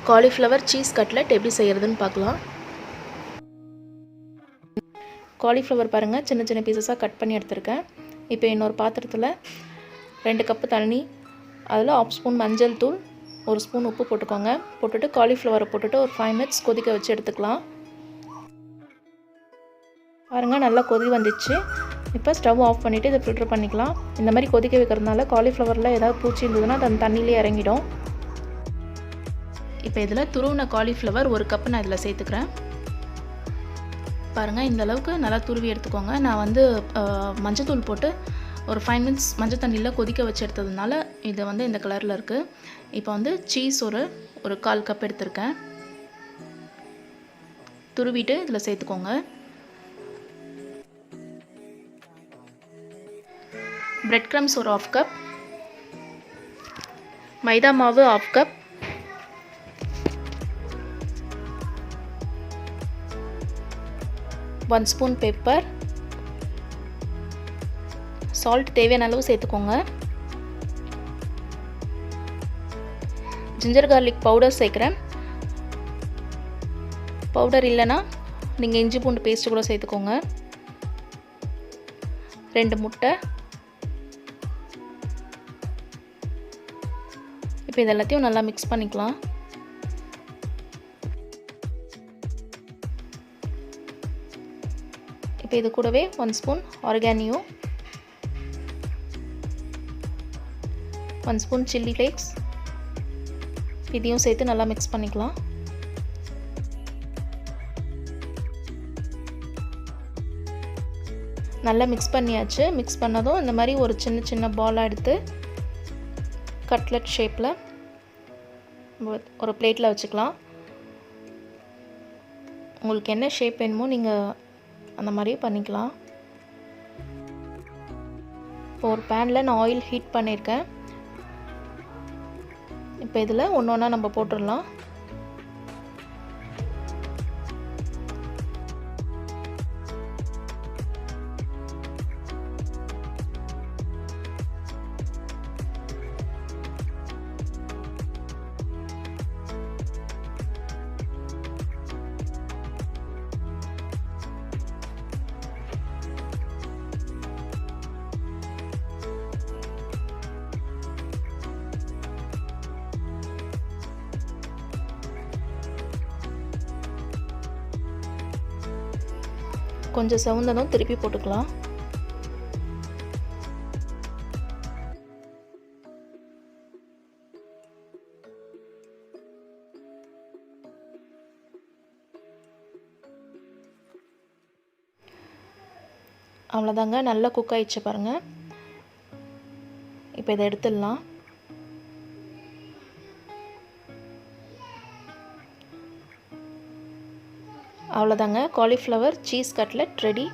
Cauliflower cheese cutlet எப்படி செய்கிறதுன்னு பார்க்கலாம். காலிஃப்ளவர் பாருங்கள், சின்ன சின்ன பீசஸாக கட் பண்ணி எடுத்துருக்கேன். இப்போ இன்னொரு பாத்திரத்தில் 2 கப்பு தண்ணி, அதில் 1/2 ஸ்பூன் மஞ்சள் தூள், 1 ஸ்பூன் உப்பு போட்டுக்கோங்க. போட்டுட்டு காலிஃப்ளவரை போட்டுட்டு ஒரு 5 மினிட்ஸ் கொதிக்க வச்சு எடுத்துக்கலாம். பாருங்கள், நல்லா கொதி வந்துச்சு. இப்போ ஸ்டவ் ஆஃப் பண்ணிவிட்டு இதை ஃபில்டர் பண்ணிக்கலாம். இந்த மாதிரி கொதிக்க வைக்கிறதுனால காலிஃப்ளவரில் ஏதாவது பூச்சி இருந்ததுன்னா அது அந்த தண்ணியிலே இறங்கிடும். இப்போ இதில் துருவின காலிஃப்ளவர் 1 கப்பு நான் இதில் சேர்த்துக்கிறேன். பாருங்கள், இந்த அளவுக்கு நல்லா துருவி எடுத்துக்கோங்க. நான் வந்து மஞ்சத்தூள் போட்டு ஒரு 5 மினிட்ஸ் மஞ்சள் தண்ணியில் கொதிக்க வச்சு எடுத்ததுனால இது வந்து இந்த கலரில் இருக்குது. இப்போ வந்து சீஸ் ஒரு 1/4 கப் எடுத்திருக்கேன். துருவிட்டு இதில் சேர்த்துக்கோங்க. பிரெட் க்ரம்ஸ் ஒரு 1/2 கப், மைதா மாவு 1/2 cup, one spoon pepper, salt தேவையான அளவு சேர்த்துக்கோங்க. ஜிஞ்சர் கார்லிக் பவுடர் சேர்க்குறேன். பவுடர் இல்லைன்னா நீங்கள் இஞ்சி பூண்டு பேஸ்ட்டு கூட சேர்த்துக்கோங்க. 2 முட்டை. இப்போ இது எல்லாத்தையும் நல்லா மிக்ஸ் பண்ணிக்கலாம். இப்போ இது கூடவே 1 ஸ்பூன் ஆர்கானியோ, 1 ஸ்பூன் சில்லி ஃப்ளேக்ஸ் இதையும் சேர்த்து நல்லா மிக்ஸ் பண்ணிக்கலாம். நல்லா மிக்ஸ் பண்ணியாச்சு. மிக்ஸ் பண்ணதும் இந்த மாதிரி ஒரு சின்ன சின்ன பாலாக எடுத்து கட்லெட் ஷேப்பில் ஒரு பிளேட்டில் வச்சுக்கலாம். உங்களுக்கு என்ன ஷேப் வேணுமோ நீங்கள் அந்த மாதிரி பண்ணிக்கலாம். இப்போ ஒரு பேனில் நான் ஆயில் ஹீட் பண்ணியிருக்கேன். இப்போ இதில் ஒன்று ஒன்றா நம்ம போட்டுடலாம். கொஞ்சம் செவந்ததும் திருப்பி போட்டுக்கலாம். அவ்வளோதாங்க, நல்லா குக் ஆயிடுச்சு பாருங்கள். இப்போ இதை எடுத்துடலாம். அவ்வளோதாங்க, காலிஃப்ளவர் சீஸ் கட்லெட் ரெடி.